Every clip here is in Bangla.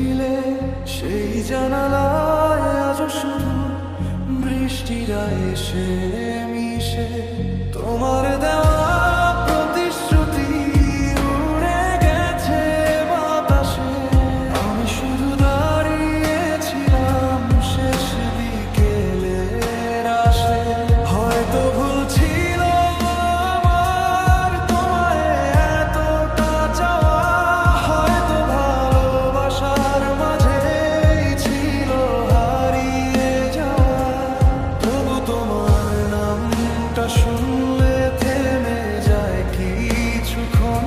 ছিলে সেই জানালায় আজ শুধু বৃষ্টিরা এসে মিশে তোমার দেওয়া প্রতিশ্রুতি উড়ে গেছে বাতাসে। আমি শুধু দাঁড়িয়েছিলাম শেষ বিকেলের আসে। হয়তো ভুল ছিল আমার তোমায় এতটা চাওয়া, হয়তো ভালোবাসার মাঝেই ছিল হারিয়ে যাওয়া। তবু তোমার নামটা শুনলে থেমে যায় কিছুক্ষণ,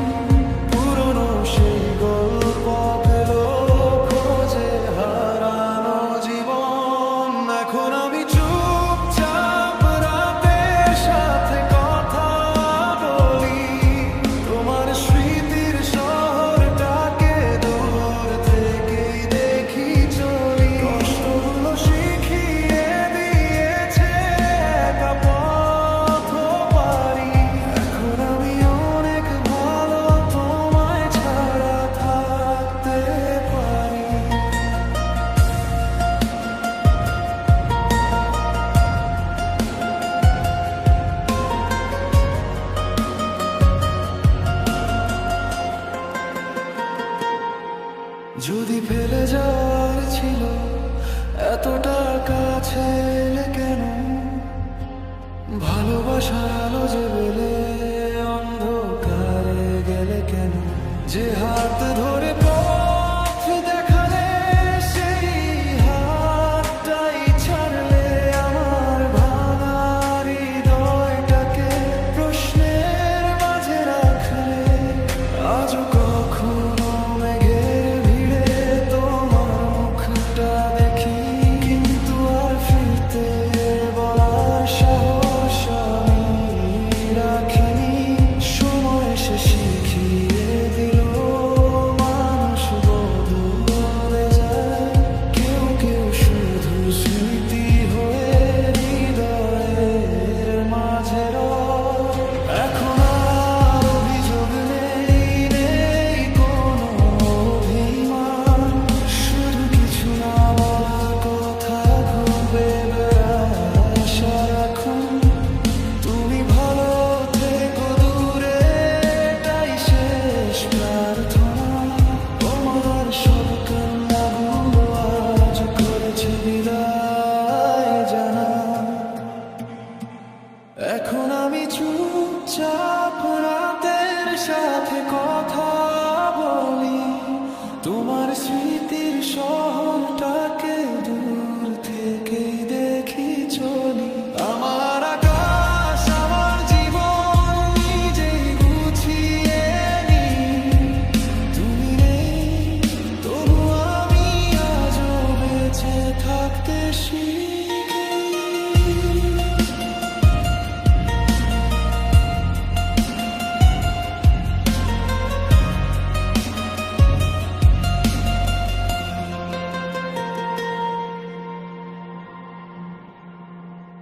পুরনো সেই গল্প পেল খোঁজে হারানো জীবন। এখন আমি চুপচাপ রাতের সাথে কথা বলি, তোমার স্মৃতির শহরটাকে দূর থেকেই দেখি চলি। কষ্টগুলো শিখিয়ে দিয়েছে একা পথ পারি। এখন আমি অনেক ভালো তোমায় ছাড়া থাকতে পারি। যদি ফেলে যাওয়ার ছিল এতটা কাছে এলে কেন? ভালোবাসার আলো জ্বেলে অন্ধকারে গেলে কেন? যে হাত